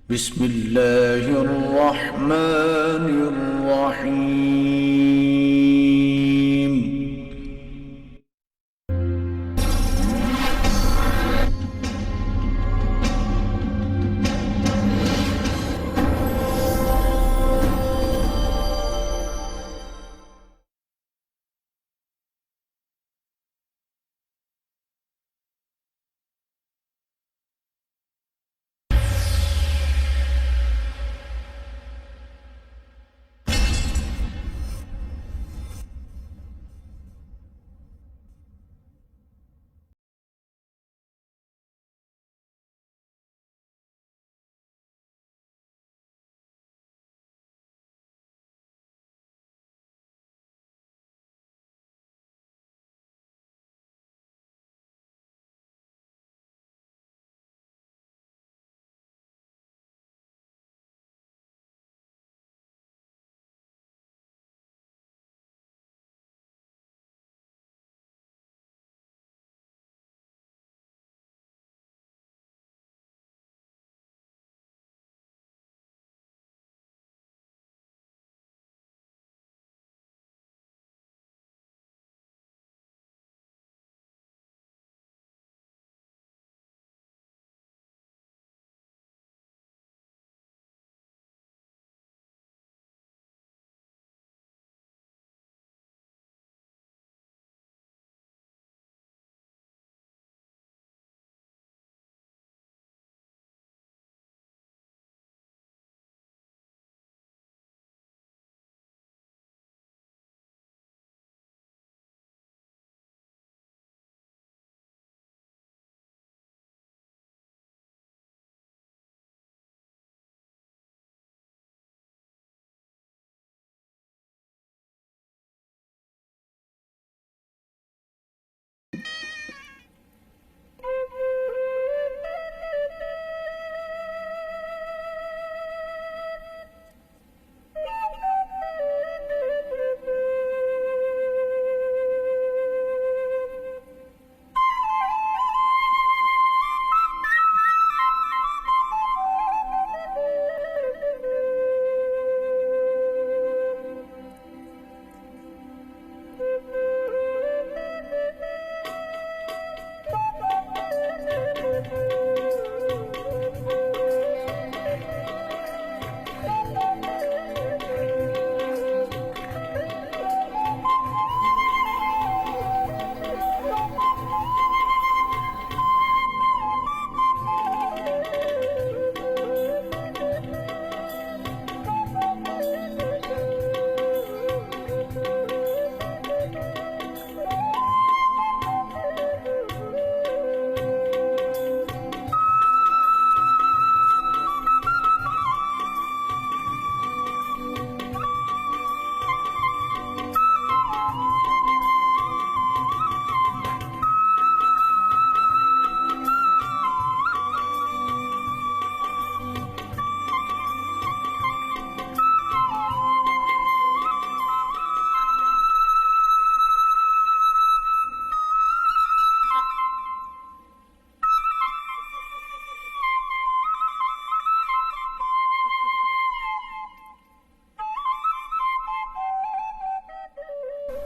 बिस्मिल्लाहिर्रहमानिर्रहीम।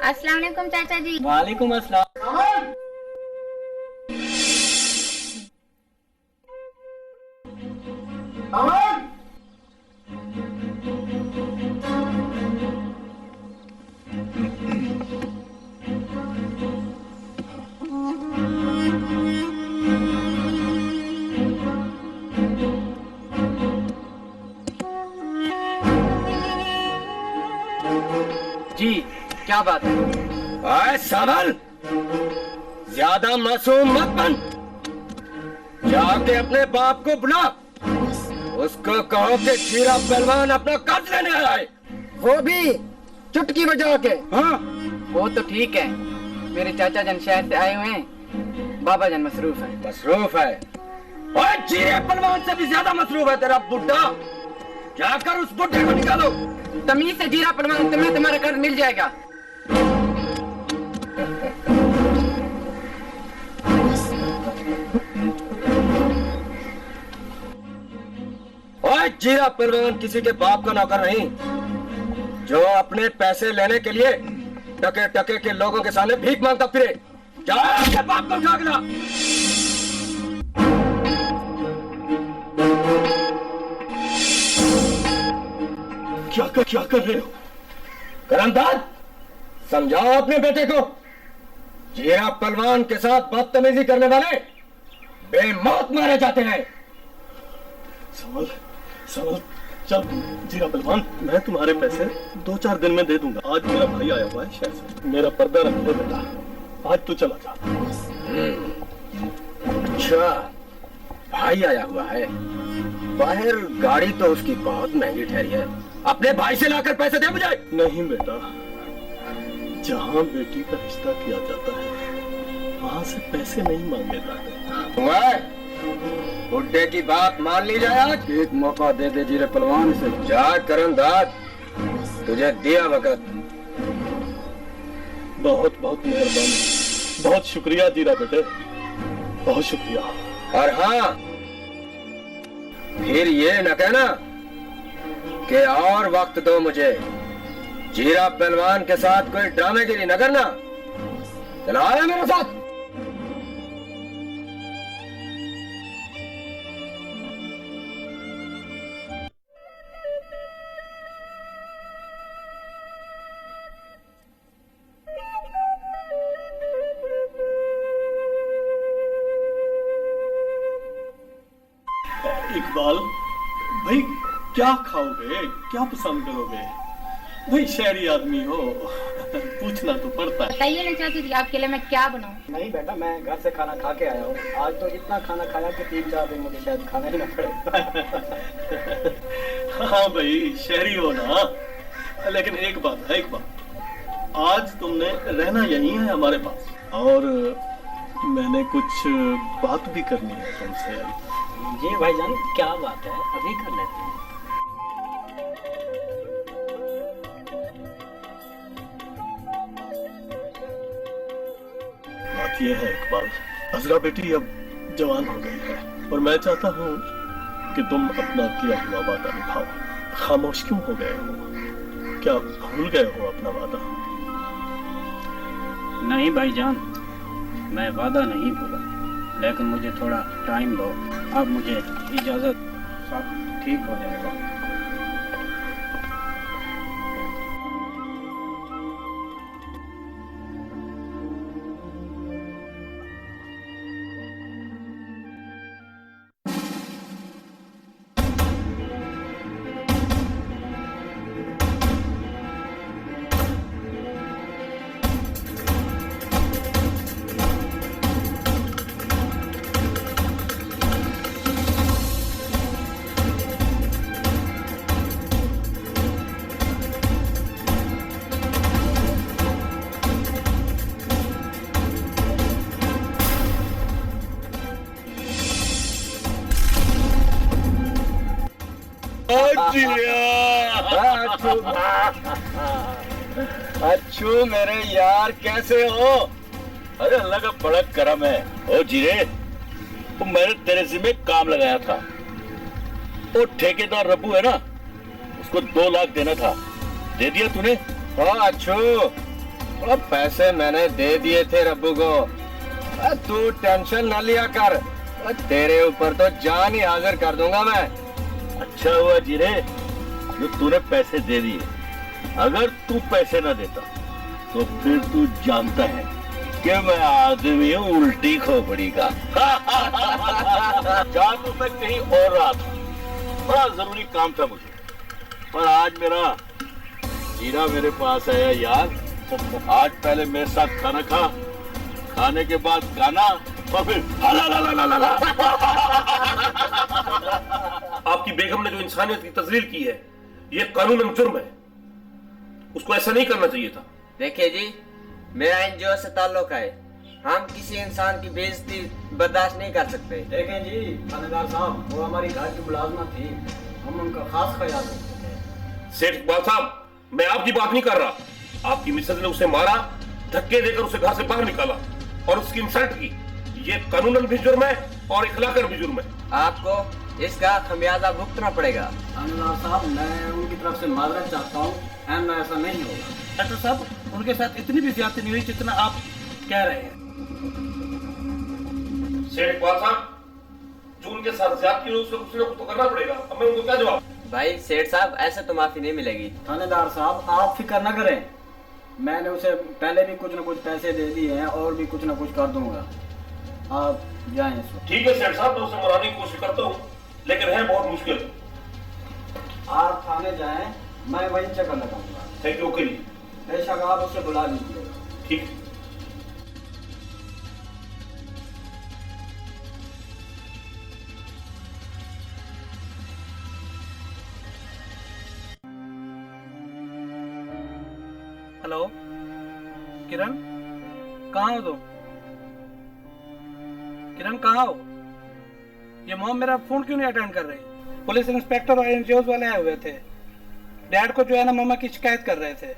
अस्सलाम वालेकुम चाचा जी। वालेकुम अस्सलाम। जी क्या बात है? आए सावन, ज्यादा मासूम मत बन। जाके अपने बाप को बुला, उसको कहो कि जीरा पहलवान अपना कर्ज लेने आया है। वो भी चुटकी बजा के? हाँ? वो तो ठीक है, मेरे चाचा जन शहर से आए हुए हैं, बाबा जन मसरूफ है। मसरूफ है? और जीरे पहलवान से भी ज्यादा मसरूफ है तेरा बुड्ढा। जाकर उस बुड्ढे को निकालो। तमीज से जीरा पहलवान, तुम्हें तुम्हारा कर्ज मिल जाएगा। ओए जीरा पहलवान किसी के बाप का नौकर नहीं, जो अपने पैसे लेने के लिए टके टके के लोगों के सामने भीख मांगता फिरे। जा अपने बाप को उठा के ला। क्या कर रहे हो? करमदाद, समझाओ अपने बेटे को। जीरा पहलवान के साथ बदतमीजी करने वाले बेमौत मारे जाते हैं। संभल चल जीरा पहलवान, मैं तुम्हारे पैसे 2-4 दिन में दे दूंगा। आज मेरा भाई आया हुआ है शहर से, मेरा पर्दा रख ले बेटा, आज तू चला जा। अच्छा, भाई आया हुआ है। बाहर गाड़ी तो उसकी बहुत महंगी ठहरी है, अपने भाई से लाकर पैसे दे मुझे। नहीं बेटा, जहाँ बेटी का रिश्ता किया जाता है वहाँ से पैसे नहीं मांगे जाते। बुड्ढे की बात मान ली जाए, आज एक मौका दे दे जीरे पहलवान से। जा करमदाद, तुझे दिया वक्त। बहुत बहुत मेहरबानी, बहुत शुक्रिया जीरा बेटे, बहुत शुक्रिया। और हाँ, फिर ये न कहना कि और वक्त दो मुझे। जीरा पहलवान के साथ कोई ड्रामेगिरी न करना। चला आया मेरे साथ। इकबाल भाई, क्या खाओगे, क्या पसंद करोगे? भाई शहरी आदमी हो, पूछना तो पड़ता है। बताइए ना चाचा जी, आपके लिए मैं क्या बनाऊं? नहीं बेटा, मैं घर से खाना खा के आया हूँ। आज तो इतना खाना खाया कि 3-4 दिन मुझे शायद खाना ही ना पड़े। हाँ भाई, शहरी हो ना, लेकिन एक बात है, आज तुमने रहना यही है हमारे पास, और मैंने कुछ बात भी करनी है तुमसे। जी भाईजान, क्या बात है, अभी कर लेते हैं। बात यह है इकबाल, अजरा बेटी अब जवान हो गई है और मैं चाहता हूँ कि तुम अपना किया हुआ वादा निभाओ। खामोश क्यों हो गए हो? क्या भूल गए हो अपना वादा? नहीं भाईजान, मैं वादा नहीं भूला, लेकिन मुझे थोड़ा टाइम दो। अब मुझे इजाजत, सब ठीक हो जाएगा। अच्छू मेरे यार, कैसे हो? अरे अल्लाह का बड़ा करम है। ओ जीरे, तो मैंने तेरे जिम्मे काम लगाया था। वो ठेकेदार रब्बू है ना, उसको 2 लाख देना था, दे दिया तूने? हाँ अच्छू, पैसे मैंने दे दिए थे रब्बू को। तू टेंशन न लिया कर, तेरे ऊपर तो जान ही हाजिर कर दूंगा मैं। अच्छा हुआ जीरे जो तूने पैसे दे दिए। अगर तू पैसे ना देता तो फिर तू जानता है कि मैं आदमी हूँ उल्टी खोपड़ी का। जा तो मैं कहीं और रहा था, बड़ा जरूरी काम था मुझे, पर आज मेरा जीरा मेरे पास आया यार। आज पहले मेरे साथ खाना खा, खाने के बाद गाना, और फिर आपकी बेगम ने जो इंसानियत की तजलील की है, ये कानूनन जुर्म है। उसको ऐसा नहीं करना चाहिए था। देखिए जी, मेरा एनजीओ से ताल्लुक है, हम किसी इंसान की बेइज्जती बर्दाश्त नहीं कर सकते। देखें जी थानेदार साहब, वो हमारी घर की मुलाजमा थी, हम उनका खास ख्याल रखते थे। सेठ इकबाल साहब, मैं आपकी बात नहीं कर रहा। आपकी मिसेज ने उसे मारा, धक्के देकर उसे घर से बाहर निकाला और उसकी इंसल्ट की। ये कानूनन भी जुर्म है और इखलाकन भी जुर्म है। आपको इसका खमियाजा भुगतना पड़ेगा। थानेदार साहब, मैं उनकी तरफ से माजरत चाहता हूँ, आइंदा ऐसा नहीं होगा। डॉक्टर साहब, उनके साथ इतनी भी ज्यादती नहीं हुई जितना आप कह रहे हैं। सेठ इकबाल साहब, जो उनके साथ ज्यादती हुई उसको कुछ ना कुछ तो करना पड़ेगा। अब मैं उनको क्या जवाब? भाई सेठ साहब, ऐसे तो माफी नहीं मिलेगी। थानेदार साहब, आप फिक्र न करें, मैंने उसे पहले भी कुछ न कुछ पैसे दे दिए हैं और भी कुछ न कुछ कर दूंगा। आप जाएं इस वक्त। ठीक है सेठ साहब, मैं उसे मनाने की कोशिश करता हूँ, लेकिन है बहुत मुश्किल। आप थाने जाएं, मैं वहीं चक्कर लगाऊंगा। Thank you. ओके जी, बेशक आप उसे बुला लीजिएगा। ठीक है। हेलो किरण, कहाँ हो तुम? किरण कहाँ हो? ये मॉम मेरा फोन क्यों नहीं अटेंड कर रही? पुलिस इंस्पेक्टर और एनजीओ वाले आए हुए थे। डैड को जो है ना मामा की शिकायत कर रहे थे।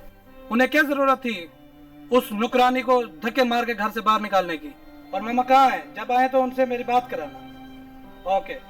उन्हें क्या जरूरत थी उस नुकरानी को धक्के मार के घर से बाहर निकालने की? और मामा कहाँ है? जब आए तो उनसे मेरी बात कराना। ओके।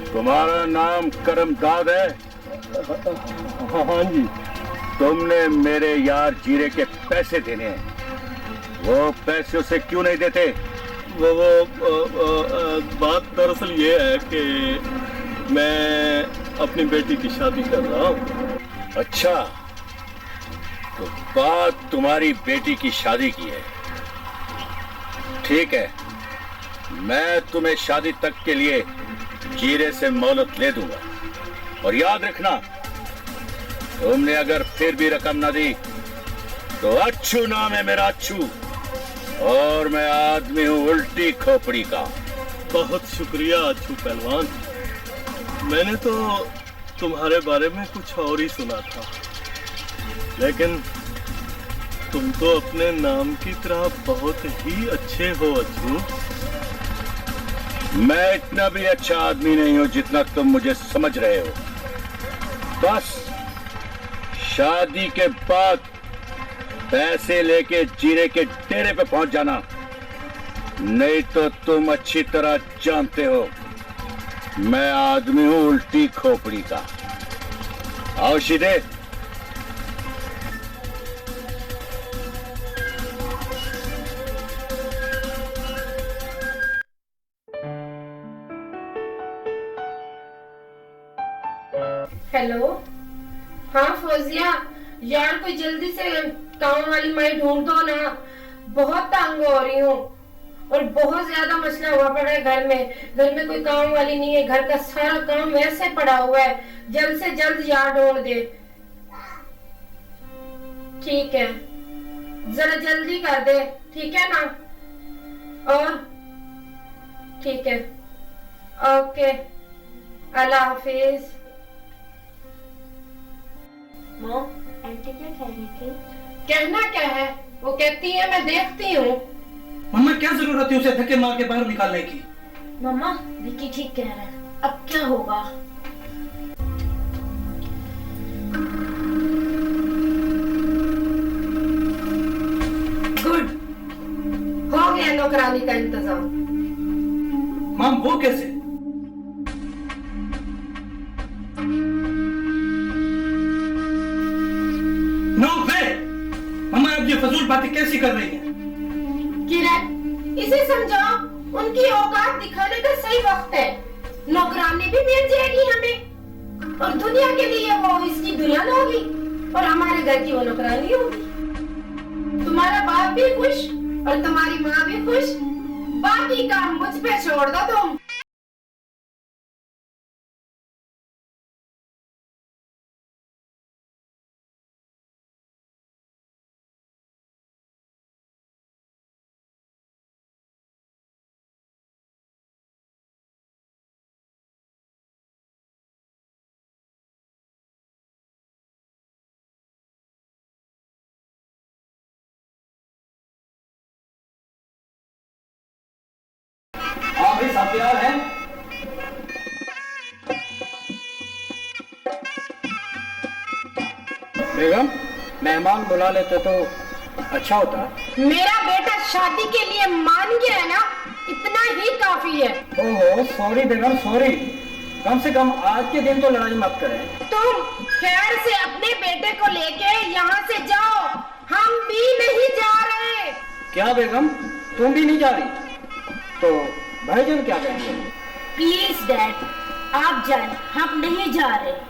तुम्हारा नाम करमदाद है? हाँ जी। तुमने मेरे यार जीरे के पैसे देने हैं, वो पैसे उसे क्यों नहीं देते? बात दरअसल ये है कि मैं अपनी बेटी की शादी कर रहा हूँ। अच्छा, तो बात तुम्हारी बेटी की शादी की है। ठीक है, मैं तुम्हें शादी तक के लिए जीरे से मोहलत ले दूंगा, और याद रखना, तुमने अगर फिर भी रकम ना दी तो अच्छू नाम है मेरा, अच्छू, और मैं आदमी हूं उल्टी खोपड़ी का। बहुत शुक्रिया अच्छू पहलवान, मैंने तो तुम्हारे बारे में कुछ और ही सुना था, लेकिन तुम तो अपने नाम की तरह बहुत ही अच्छे हो अच्छू। मैं इतना भी अच्छा आदमी नहीं हूं जितना तुम मुझे समझ रहे हो। बस शादी के बाद पैसे लेके जीरे के डेरे पे पहुंच जाना, नहीं तो तुम अच्छी तरह जानते हो मैं आदमी हूं उल्टी खोपड़ी का। आओ सीधे। हेलो। हाँ फौजिया, यार कोई जल्दी से काम वाली माई ढूंढ दो ना, बहुत तंग हो रही हूँ और बहुत ज्यादा मसला हुआ पड़ा है घर में। घर में कोई काम वाली नहीं है, घर का सारा काम वैसे पड़ा हुआ है, जल्द से जल्द यार ढूंढ दे। ठीक है, जरा जल्दी कर दे, ठीक है ना? और ठीक है, ओके, अल्लाह हाफिज। मॉम, आंटी क्या कह रही थी? कहना क्या है, वो कहती है मैं देखती हूँ। मम्मा क्या जरूरत है उसे धक्के मार के बाहर निकालने की? मम्मा, विकी ठीक कह रहा है, अब क्या होगा? गुड, हो गया नौकरानी का इंतजाम। माम वो कैसे? नो वे! मम्मा अब ये फजूल बातें कैसी कर रही हैं? किरण, इसे समझाओ, उनकी औकात दिखाने का सही वक्त है। नौकरानी भी मिल जाएगी हमें और दुनिया के लिए वो इसकी दुल्हन होगी और हमारे घर की वो नौकरानी होगी। तुम्हारा बाप भी खुश और तुम्हारी माँ भी खुश, बाकी काम मुझ पे छोड़ दो तुम। हाँ भाई, सब तैयार हैं? बेगम, मेहमान बुला लेते तो अच्छा होता। मेरा बेटा शादी के लिए मान गया है ना, इतना ही काफी है। ओहो, सॉरी बेगम, सॉरी। कम से कम आज के दिन तो लड़ाई मत करें। तुम खैर से अपने बेटे को लेके यहाँ से जाओ, हम भी नहीं जा रहे। क्या बेगम, तुम भी नहीं जा रही? तो भाईजान क्या कहेंगे? प्लीज डैड, आप जाएं, हम नहीं जा रहे।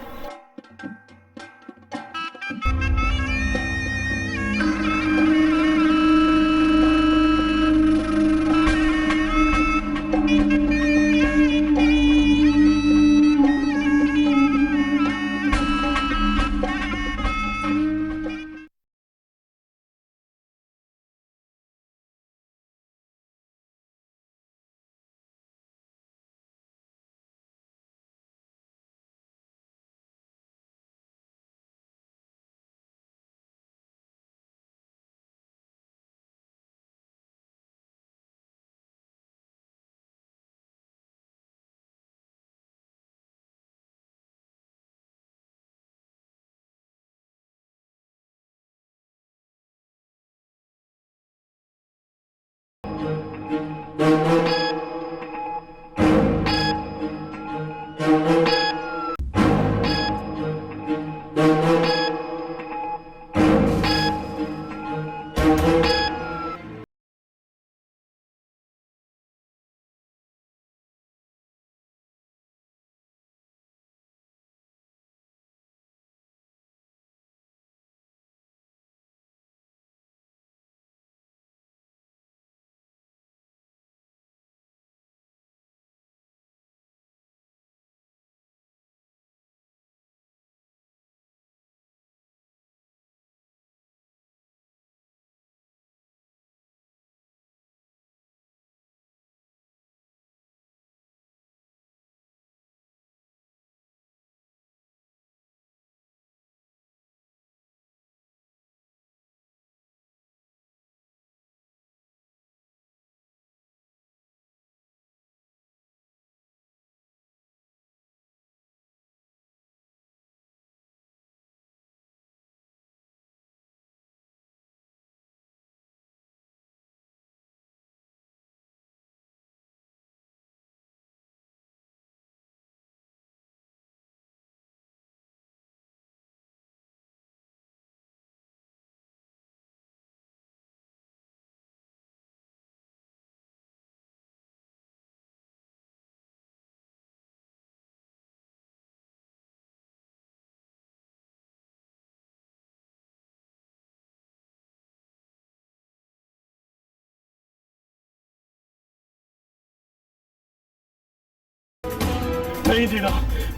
नहीं जीना,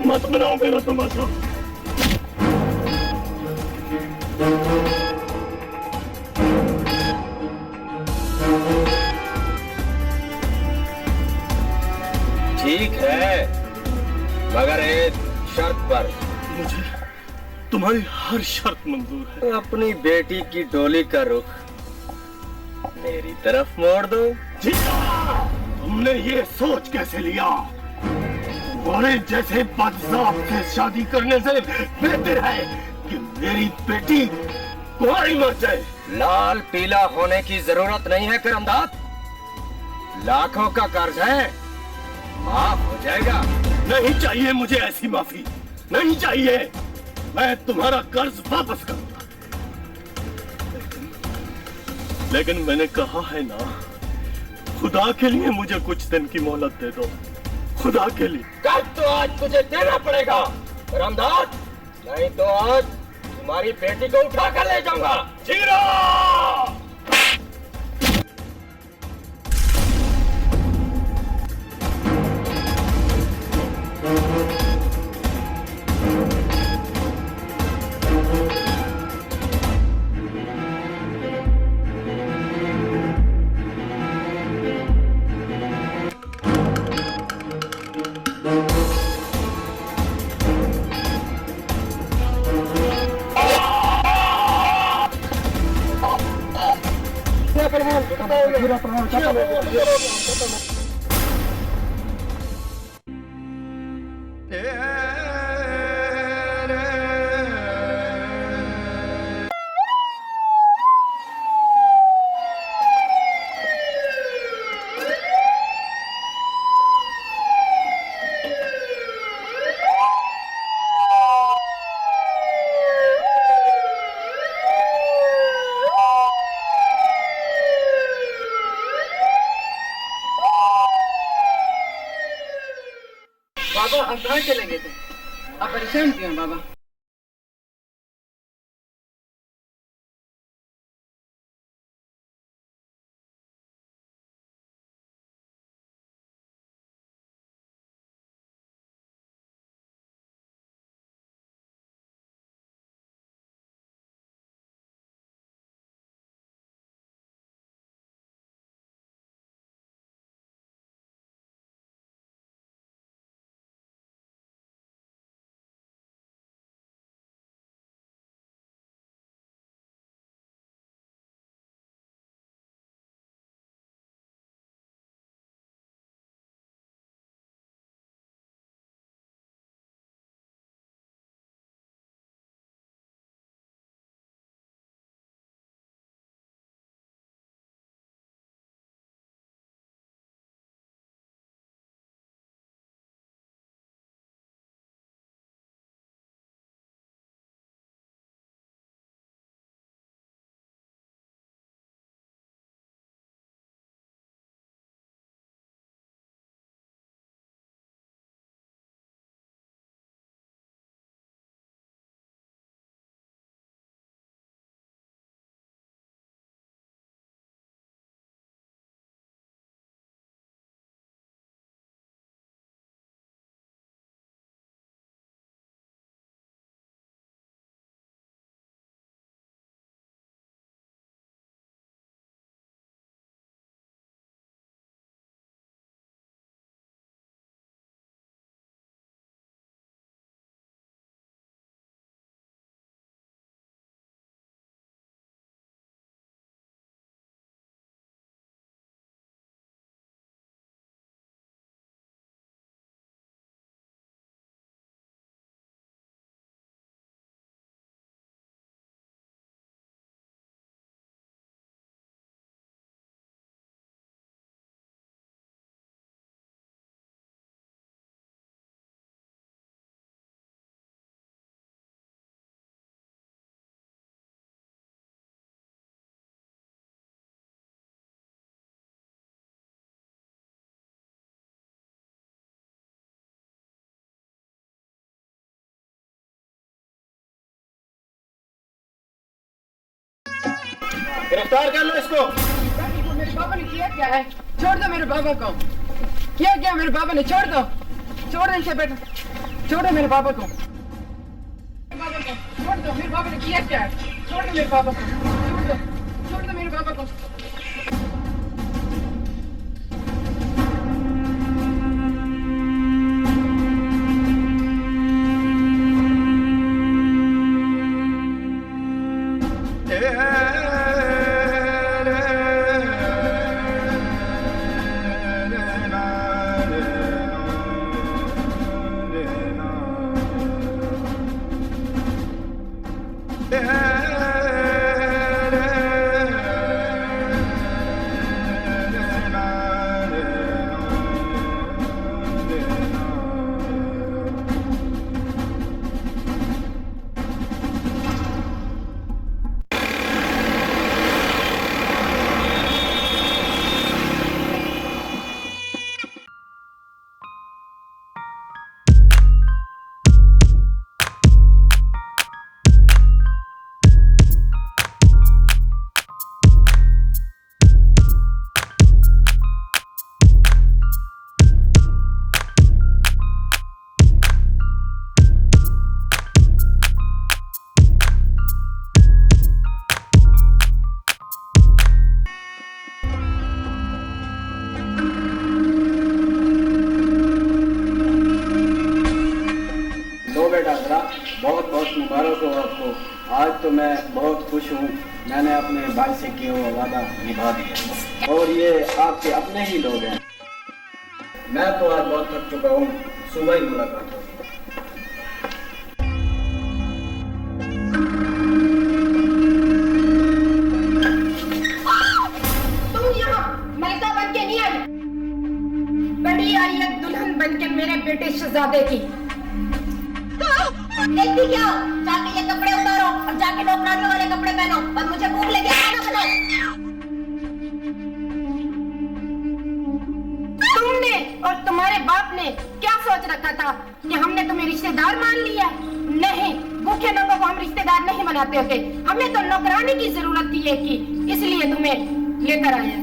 मत बनाओ मेरा तमाशा। ठीक है, मगर एक शर्त पर। मुझे तुम्हारी हर शर्त मंजूर है। अपनी बेटी की डोली का रुख मेरी तरफ मोड़ दो। तुमने ये सोच कैसे लिया? तुम्हारे जैसे बदजाब से शादी करने से बेहतर है कि मेरी बेटी कुंवारी मर जाए। लाल पीला होने की जरूरत नहीं है करमदाद, लाखों का कर्ज है, माफ हो जाएगा। नहीं चाहिए मुझे ऐसी माफी, नहीं चाहिए। मैं तुम्हारा कर्ज वापस करूंगा, लेकिन मैंने कहा है ना, खुदा के लिए मुझे कुछ दिन की मोहलत दे दो, खुदा के लिए। कर्ज तो आज तुझे देना पड़ेगा करमदाद, नहीं तो आज तुम्हारी बेटी को उठा कर ले जाऊंगा। जीरा! बाबा आप कहाँ चले गए थे? आप परेशान क्यों हैं बाबा? गिरफ्तार कर लो इसको। मेरे बाबा ने किया क्या है? छोड़ दो मेरे बाबा को। क्या किया मेरे बाबा ने? छोड़ दो। छोड़ दे इसे बेटा, छोड़ दे मेरे पापा को, छोड़ दो। मेरे पापा ने किया क्या है? छोड़ दो मेरे पापा को, छोड़ दो मेरे पापा को। बहुत बहुत मुबारक हो आपको। आज तो मैं बहुत खुश हूँ, मैंने अपने भाई से किया हुआ वादा निभा दिया और ये आपके अपने ही लोग हैं। मैं तो आज बहुत थक चुका हूँ, सुबह ही मुलाकात होगी। तुम यहाँ मलिका बन के नहीं आई, बड़ी आई है दुल्हन बन के मेरे बेटे शहजादे की। देखती क्या हो? जाके ये कपड़े उतारो और जाके नौकरानियों वाले कपड़े पहनो और मुझे भूख लगी खाना बनाओ। तुमने और तुम्हारे बाप ने क्या सोच रखा था कि हमने तुम्हें रिश्तेदार मान लिया? नहीं, भूखे लोगों को हम रिश्तेदार नहीं बनाते होते। हमें तो नौकरानी की जरूरत थी एक की, इसलिए तुम्हें लेकर आया।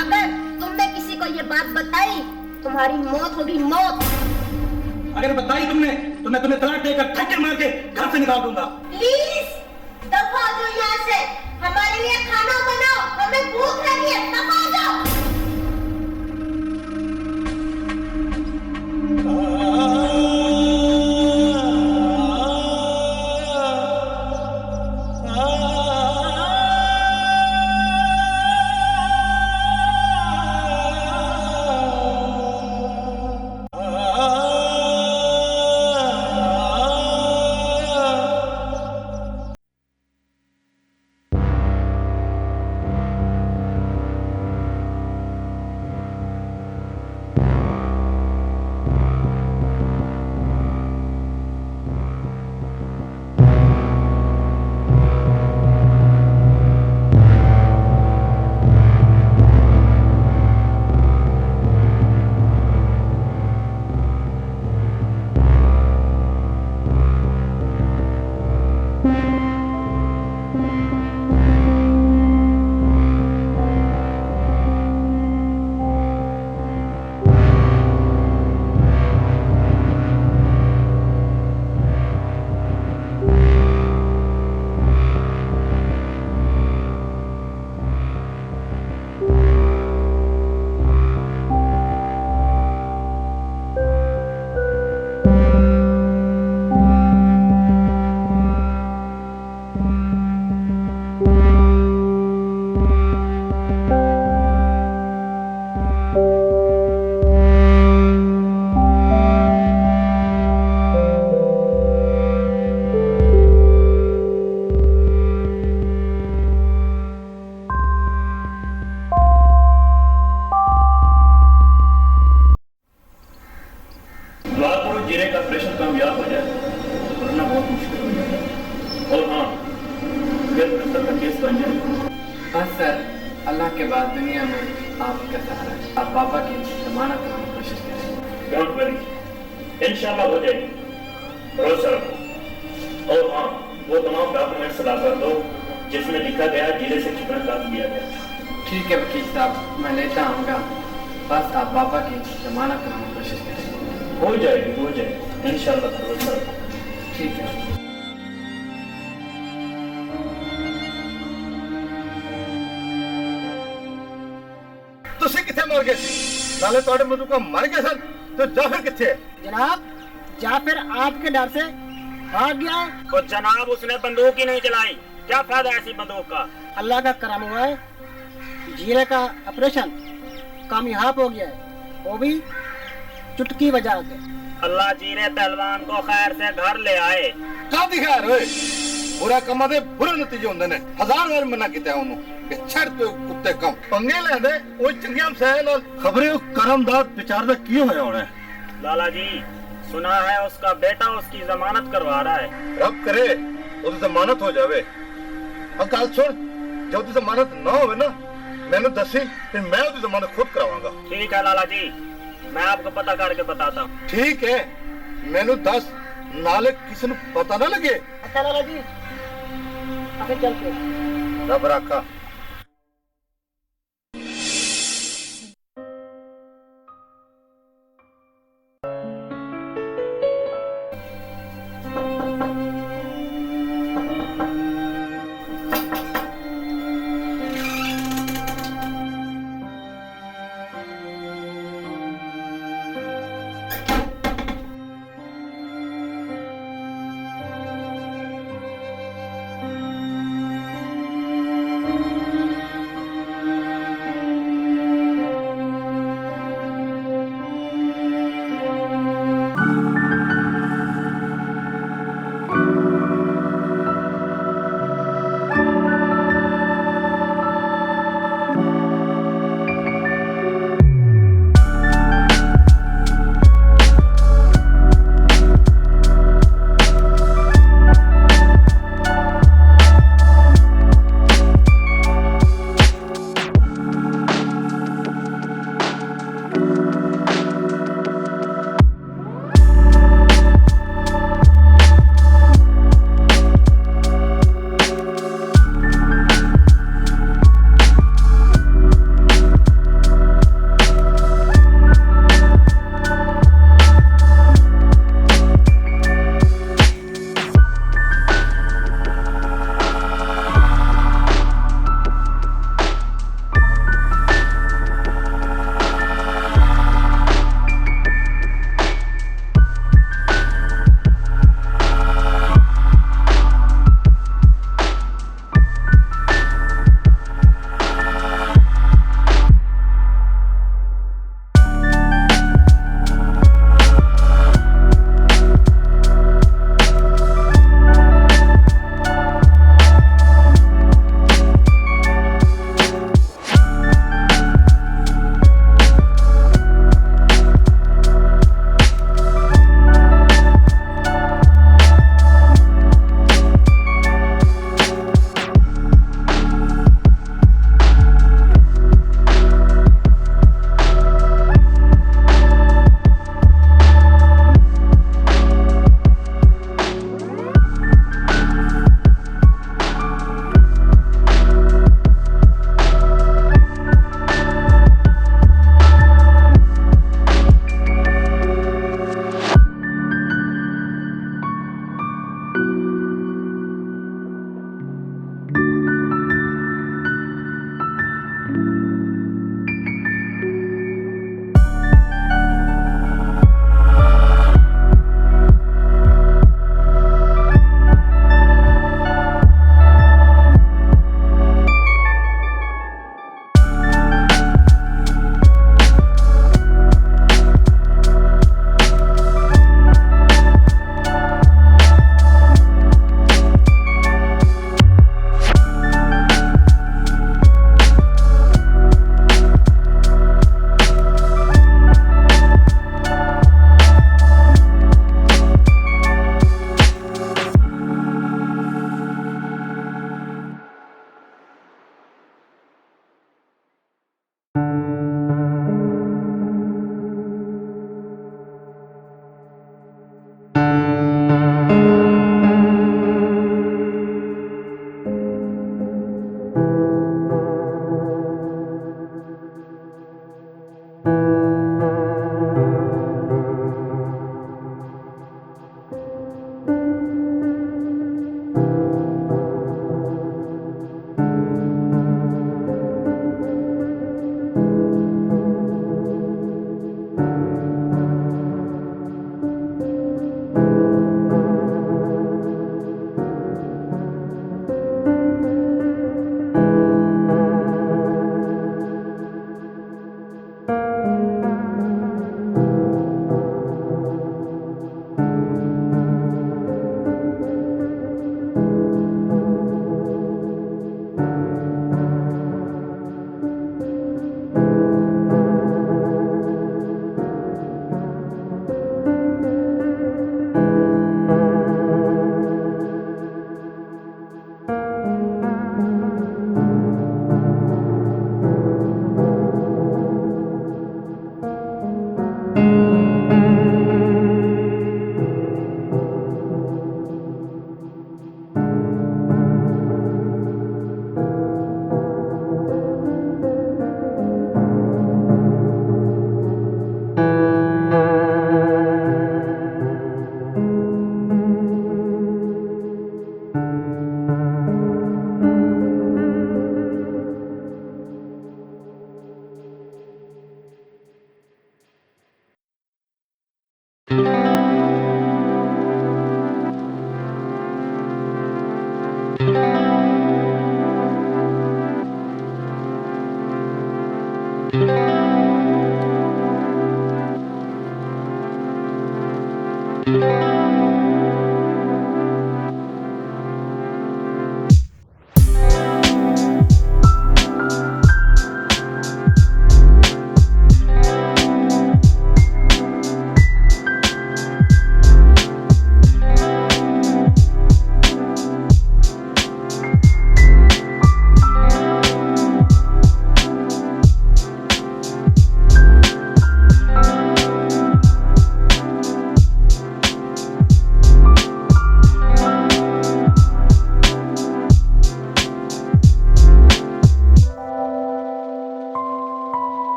अगर तुमने किसी को ये बात बताई, तुम्हारी मौत होगी, मौत। अगर बताई तुमने तो मैं तुम्हें तलाक देकर धक्के मार के घर से निकाल दूंगा। प्लीज दफा हो जाओ यहाँ से, हमारे लिए खाना बनाओ, हमें भूख लगी है, दफा हो जाओ। इंशाल्लाह हो जाएगी, भरोसा रखो। और हाँ, वो तमाम डॉक्यूमेंट्स ला कर दो जिसमें लिखा गया जिले से कितना काट दिया गया। ठीक है वकील साहब, मैं लेता आऊँगा। बस आप पापा की जमानत कराने की कोशिश करें। हो जाएगी इंशाल्लाह भरोसा रखो। ठीक है। ਤੁਸੀਂ ਕਿੱਥੇ ਮਰ ਗਏ ਸੀ? ਨਾਲੇ ਤੁਹਾਡੇ ਮਧੂਕਾ ਮਰ ਗਏ ਸਨ ਤੇ ਜਾਫਰ ਕਿੱਥੇ ਹੈ? जनाब जाफिर आपके डर से भाग गया है। तो जनाब उसने बंदूक ही नहीं चलाई, क्या फायदा ऐसी बंदूक का? अल्लाह का करम हुआ है, जीरे का ऑपरेशन कामयाब हो गया है, वो भी चुटकी बजा के। अल्लाह जीरे पहलवान को खैर से घर ले आए। ਕਾਦੀ ਖੈਰ ਓਏ? ਬੁਰਾ ਕੰਮਾਂ ਦੇ ਬੁਰੇ ਨਤੀਜੇ ਹੁੰਦੇ ਨੇ। ਹਜ਼ਾਰ ਵਾਰ ਮਨਾ ਕੀਤਾ ਉਹਨੂੰ ਕਿ ਛੱਡ ਤੂੰ ਕੁੱਤੇ ਕੰਮ। ਪੰਗੇ ਲੈਂਦੇ ਉਹ ਚੰਗੀਆਂ ਮਸਾਇਲ ਨਾਲ ਖਬਰੇ ਉਹ ਕਰਮਦਾਰ ਵਿਚਾਰ ਦਾ ਕੀ ਹੋਇਆ ਹੋਣਾ ਹੈ? लाला जी सुना है उसका बेटा उसकी जमानत करवा रहा है। ਰੱਬ ਕਰੇ ਉਹਦੀ ਜ਼ਮਾਨਤ ਹੋ ਜਾਵੇ। ਆ ਗੱਲ ਸੁਣ, ਜੇ ਉਹਦੀ ਜ਼ਮਾਨਤ ਨਾ ਹੋਵੇ ਨਾ ਮੈਨੂੰ ਦੱਸੀ ਤੇ ਮੈਂ ਉਹਦੀ ਜ਼ਮਾਨਤ ਖੁਦ ਕਰਾਵਾਂਗਾ। ठीक है लाला जी, मैं आपको पता करके बताता हूँ। ਠੀਕ ਹੈ, ਮੈਨੂੰ ਦੱਸ ਨਾਲੇ ਕਿਸੇ ਨੂੰ ਪਤਾ ਨਾ ਲੱਗੇ। अच्छा लाला जी आगे चलते। ਰੱਬ ਰਾਖਾ।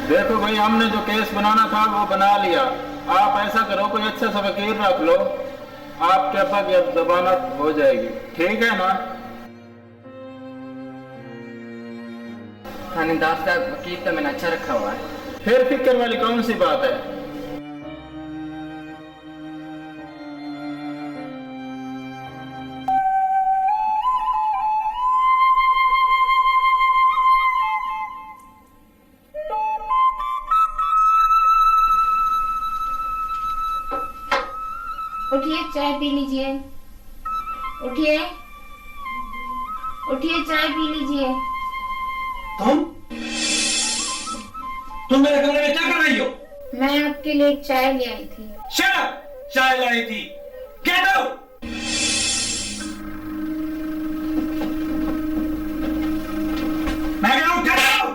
देखो भाई, हमने जो केस बनाना था वो बना लिया। आप ऐसा करो, कोई अच्छा सा वकील रख लो, आपके अब्बा की अब जमानत हो जाएगी, ठीक है ना? थानेदार साहब, वकील तो मैंने अच्छा रखा हुआ है। फिर फिक्र वाली कौन सी बात है? उठिए, चाय पी लीजिए। उठिए उठिए, चाय पी लीजिए। तुम मेरे कमरे में क्या कर रही हो? मैं आपके लिए चाय ले आई थी। Shut up! चाय लाई थी। Get out! मैं कह रहा हूं गेट आउट!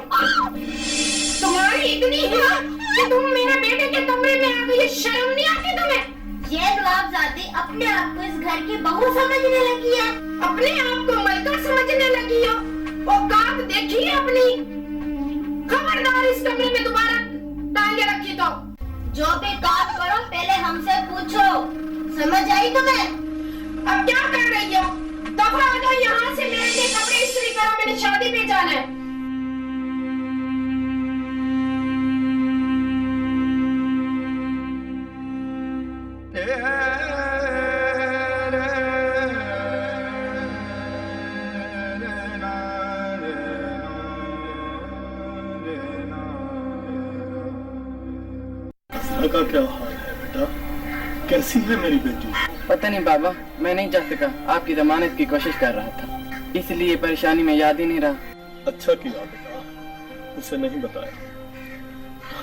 तुम्हारी इतनी हिम्मत कि तुम मेरे बेटे के कमरे में आ गई, शर्म नहीं आती तुम्हें? ये नवाबजादी अपने आप को इस घर की बहू समझने लगी है। अपने आप को मलका समझने लगी हो? औकात देखी है अपनी? खबरदार इस कमरे में दोबारा टांगे रखी तो। जो भी काम करो पहले हमसे पूछो, समझ आई तुम्हें? अब क्या कर रही हो? दफा आ जाओ यहाँ से, मेरे लिए कपड़े इस्त्री करो, मैंने शादी पे जाना है। का क्या हाल है बेटा? कैसी है मेरी बेटी? पता नहीं बाबा, मैं नहीं जा सका। आपकी जमानत की कोशिश कर रहा था, इसलिए परेशानी में याद ही नहीं रहा। अच्छा किया बेटा, उसे नहीं बताया।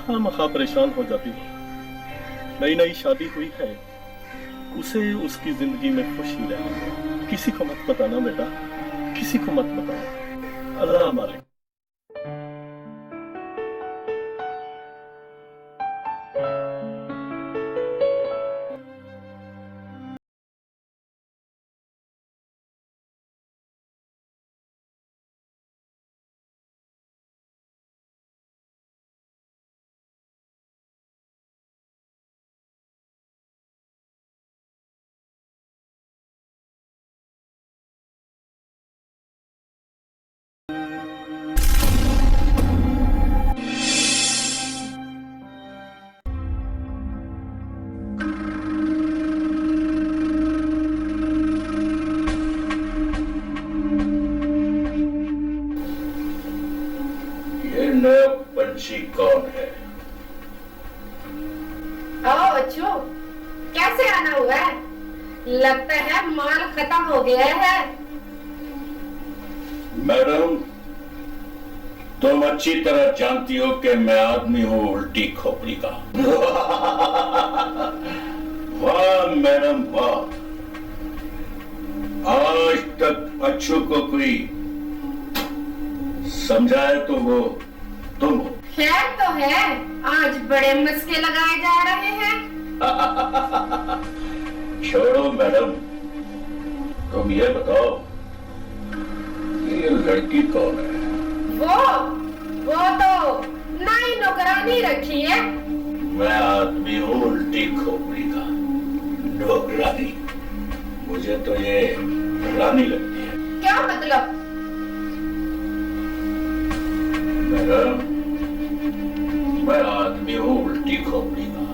हाँ, मखा परेशान हो जाती है। नई नई शादी हुई है, उसे उसकी जिंदगी में खुशी रहे। किसी को मत बताना बेटा, किसी को मत बताना। अल्लाह मालिक। पंछी कौन है? आओ अच्छू, कैसे आना हुआ है? लगता है माल खत्म हो गया है। मैडम, तुम अच्छी तरह जानती हो कि मैं आदमी हूँ उल्टी खोपड़ी का। वाह मैडम वाह, आज तक अच्छू को कोई समझाए तो वो तुम हो। खैर तो है, आज बड़े मस्के लगाए जा रहे हैं। छोड़ो मैडम, तुम ये बताओ ये लड़की कौन है? वो तो नई नौकरानी रखी है। मैं आदमी हूँ उल्टी खोपड़ी का, नौकरानी? मुझे तो ये रानी लगती है। क्या मतलब? मैडम, मैं आदमी हूँ उल्टी खोपड़ी का।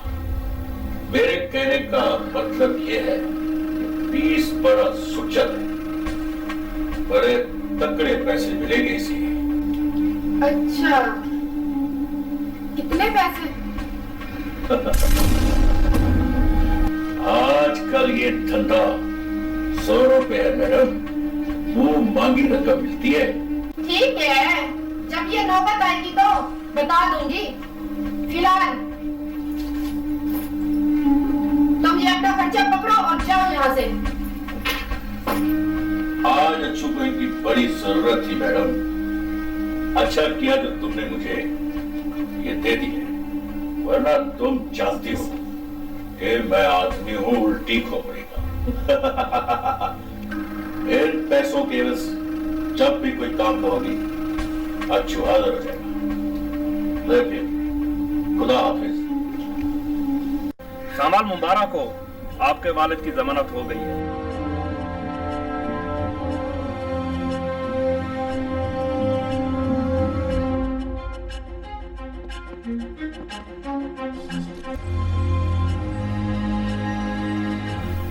मेरे कहने का मतलब ये है कि 20 बरस सुचल है, बड़े तकड़े पैसे मिलेंगे इसे। अच्छा, कितने पैसे? आजकल ये धंधा जोरों पे है मैडम, वो मांगी रकम मिलती है। ठीक है, जब ये नौबत आएगी तो बता दूंगी। फिलहाल तुम ये अपना खर्चा पकड़ो और जाओ यहाँ से। आज अच्छू को इनकी बड़ी जरूरत थी मैडम। अच्छा किया जो तुमने मुझे ये दे दी है, वरना तुम जानती हो कि मैं आदमी हूँ उल्टी खोपड़ी का। इन पैसों के बस जब भी कोई काम करोगी अच्छू हाजिर हो जाएगा, लेकिन खुदा हाफिज। सामाल मुबारक हो, आपके वालिद की जमानत हो गई है।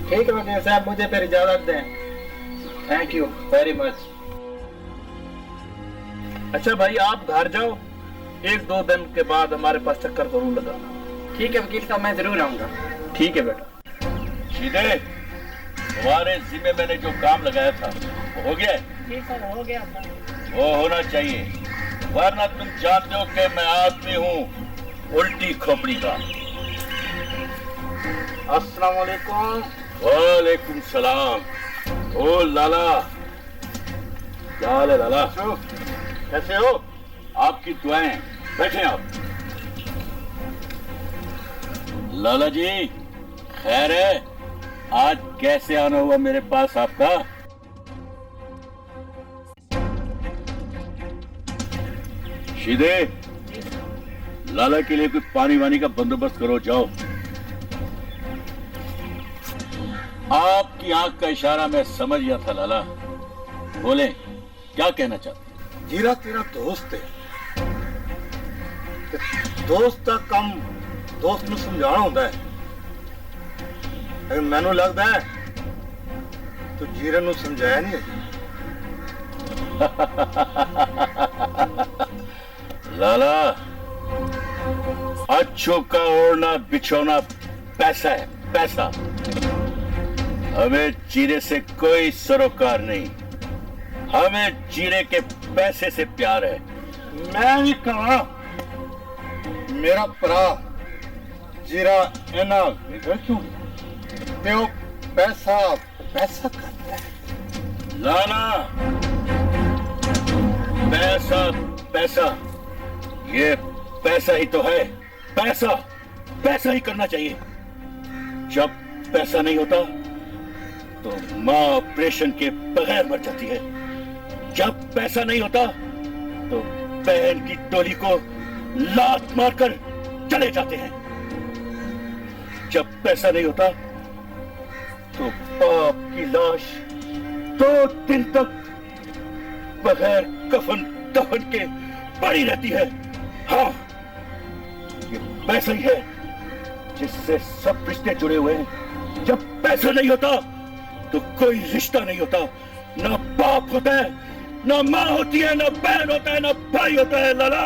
ठीक है वकील साहब, मुझे फिर इजाजत दें। Thank you very much. अच्छा भाई, आप घर जाओ, 1-2 दिन के बाद हमारे पास चक्कर जरूर लगाना। ठीक है वकील साहब, मैं जरूर आऊंगा। ठीक है बेटा। शीदे, तुम्हारे जिम्मे मैंने जो काम लगाया था वो हो गया है? जी सर, हो गया सर। वो होना चाहिए, वरना तुम जानते हो कि मैं आदमी हूँ उल्टी खोपड़ी का। अस्सलाम वालेकुम। वालेकुम सलाम। ओ लाला, क्या हाल है लाला? कैसे हो? आपकी दुआएं। बैठे आप। लाला जी, खैर है? आज कैसे आना हुआ मेरे पास आपका? शीदे, लाला के लिए कोई पानी वानी का बंदोबस्त करो, जाओ। आपकी आंख का इशारा मैं समझ गया था लाला। बोले, क्या कहना चाहते? जीरा तेरा दोस्त है, दोस्त का काम दोस्त ਨੂੰ ਸਮਝਾਉਣਾ ਹੁੰਦਾ ਹੈ। ਮੈਨੂੰ ਲੱਗਦਾ ਹੈ ਤੂੰ ਜੀਰਨ ਨੂੰ ਸਮਝਾਇਆ ਨਹੀਂ। लाला, अच्छों का ओढ़ना बिछोना पैसा है, पैसा। हमें जीरे से कोई सरोकार नहीं, हमें जीरे के पैसे से प्यार है। मैं भी कहा मेरा भरा जीरा इना बिगड़ क्यों ते वो पैसा पैसा करता है। लाला, पैसा पैसा, ये पैसा ही तो है। पैसा पैसा ही करना चाहिए। जब पैसा नहीं होता तो माँ ऑपरेशन के बगैर मर जाती है। जब पैसा नहीं होता तो बहन की टोली को लात मारकर चले जाते हैं। जब पैसा नहीं होता तो बाप की लाश 2 दिन तक बगैर कफन दफन के पड़ी रहती है। हाँ, ये पैसा ही है जिससे सब रिश्ते जुड़े हुए हैं। जब पैसा नहीं होता तो कोई रिश्ता नहीं होता। ना बाप होता है, ना माँ होती है, ना बहन होता है, ना भाई होता है। लाला,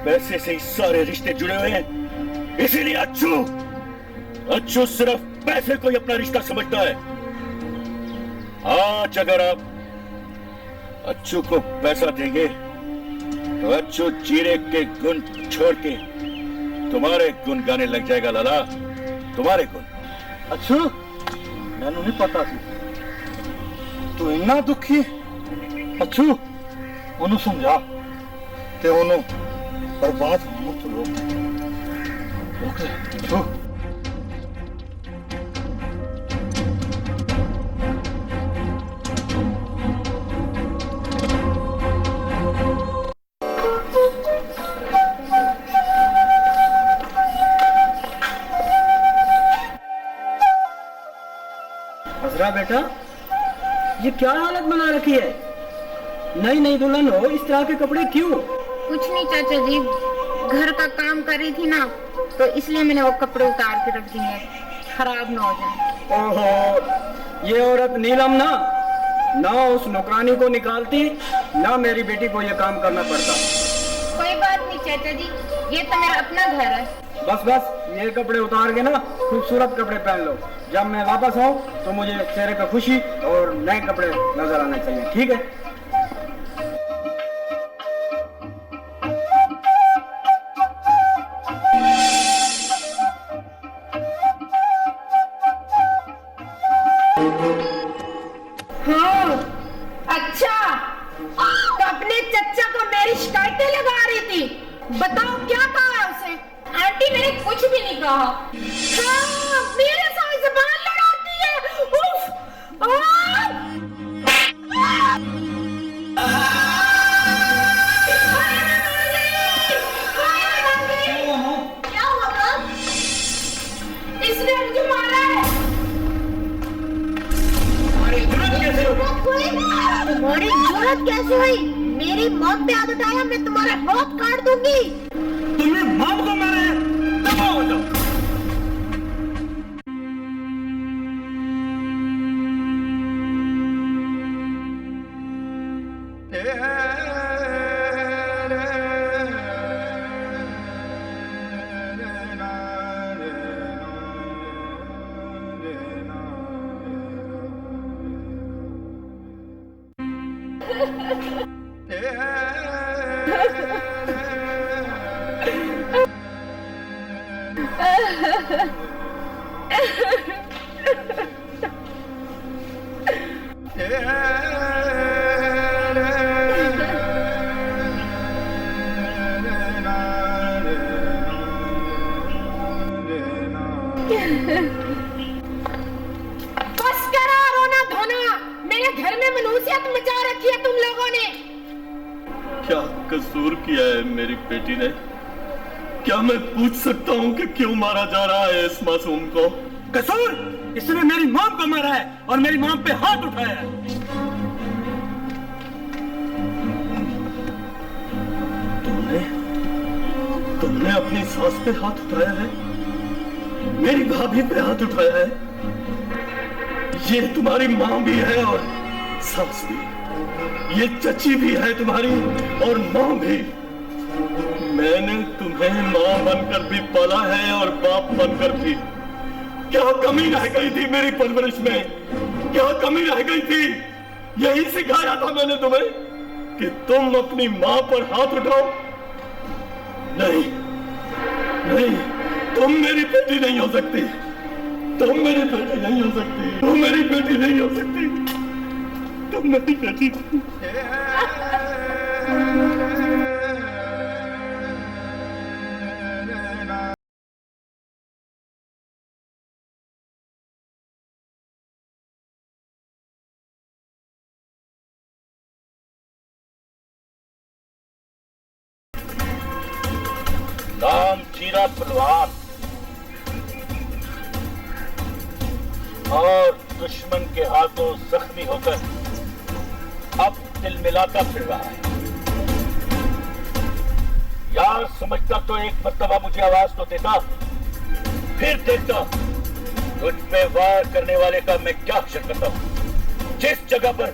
पैसे से ही सारे रिश्ते जुड़े हुए हैं। इसीलिए अच्छू सिर्फ पैसे को ही अपना रिश्ता समझता है। आज अगर आप अच्छू को पैसा देंगे तो अच्छू जीरे के गुण छोड़ के तुम्हारे गुण गाने लग जाएगा। लाला, तुम्हारे गुण। अच्छू, मैनू नहीं पता सी तू इन्ना दुखी। अच्छू, ओनू समझा ते ओनू बर्बाद मत रोक। अच्छू, हजरा बेटा, ये क्या हालत बना रखी है? नई नई दुल्हन हो, इस तरह के कपड़े क्यों? कुछ नहीं चाचा जी, घर का काम कर रही थी ना, तो इसलिए मैंने वो कपड़े उतार के रख दिए, खराब ना हो जाए। ओहो, ये औरत नीलम ना उस नौकरानी को निकालती, ना मेरी बेटी को ये काम करना पड़ता। कोई बात नहीं चाचा जी, ये तो मेरा अपना घर है। बस ये कपड़े उतार के ना खूबसूरत कपड़े पहन लो। जब मैं वापस आऊँ तो मुझे चेहरे पे खुशी और नए कपड़े नजर आने चाहिए, ठीक है? हाँ, अच्छा, तो अपने चच्चा को मेरी शिकायतें लगा रही थी। बताओ क्या कहा है उसे? आंटी, मैंने कुछ भी नहीं कहा। हाँ, मेरे साथ ज़बान लड़ाती है। उफ, मौत कैसे हुई? मेरी मौत पे हाथ उठाया, मैं तुम्हारे हाथ काट दूंगी। तुमने मौत को मारा है, दफा हो जाओ। बस करो रोना धोना, मेरे घर में मनुष्यत मचा रखी है तुम लोगों ने। क्या कसूर किया है मेरी बेटी ने? क्या मैं पूछ सकता हूँ कि क्यों मारा जा रहा है इस मासूम को? कसूर? इसने मेरी मॉम को मारा है और मेरी मॉम पे हाथ उठाया है। तुमने अपनी सास पे हाथ उठाया है, मेरी भाभी पे हाथ उठाया है। ये तुम्हारी माँ भी है और सास भी, ये चची भी है तुम्हारी और माँ भी। मैंने तुम्हें माँ बनकर भी पाला है और बाप बनकर भी। क्या कमी रह गई थी मेरी परवरिश में? क्या कमी रह गई थी? यही सिखाया था मैंने तुम्हें कि तुम अपनी माँ पर हाथ उठाओ। नहीं नहीं, तुम मेरी बेटी नहीं हो सकती, तुम मेरी बेटी नहीं हो सकती, तुम मेरी बेटी नहीं हो सकती, तुम मेरी बेटी नहीं। नाम जीरा पहलवान और दुश्मन के हाथों जख्मी होकर अब दिल मिलाता फिर रहा है। यार समझता तो एक मर्तबा मुझे आवाज तो देता, फिर देखता तुझ पे वार करने वाले का मैं क्या अक्षर करता हूं। जिस जगह पर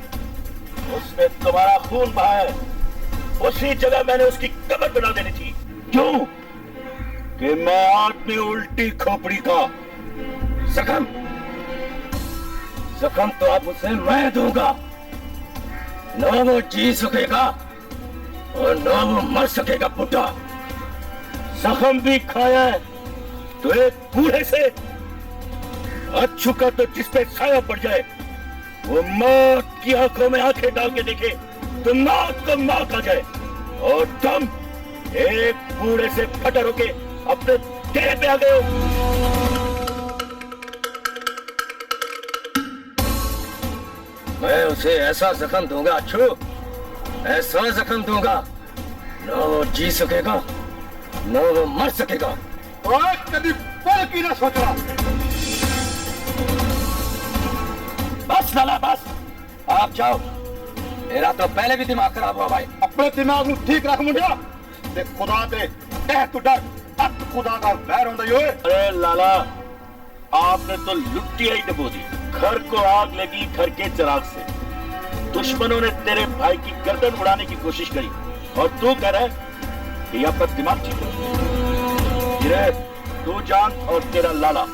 उसने तुम्हारा खून बहाया है, उसी जगह मैंने उसकी कब्र बना देनी थी। क्यों? कि मैं आदमी उल्टी खोपड़ी का जख्म तो अब उसे मैं दूंगा। न वो जी सकेगा और न वो मर सकेगा। बुढ़ा जख्म भी खाया है तो एक बूढ़े से, अच्छू का तो जिसपे छाया पड़ जाए वो मौत की आंखों में आंखें डाल के देखे तो मौत को मौत आ जाए। और तुम एक बूढ़े से फटर होके अपने डेरे पे आ गए हो। मैं उसे ऐसा जख्म दूंगा अच्छू, ऐसा जख्म दूंगा न वो जी सकेगा न वो मर सकेगा। और कभी पल की ना सोचा। बस लाला बस, आप जाओ। मेरा तो पहले भी दिमाग खराब हुआ भाई। अपने दिमाग को ठीक रख मुंडिया। ते खुदा ते कह तू डर, अब खुदा का वैर होता ही। अरे लाला, आपने तो लुट्टिया ही डबो दी। घर को आग लगी घर के चिराग से। दुश्मनों ने तेरे भाई की गर्दन उड़ाने की कोशिश करी और तू कह रहा है कि आपका दिमाग ठीक है। तू जान और तेरा लाला,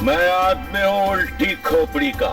मैं आदमी हूं उल्टी खोपड़ी का।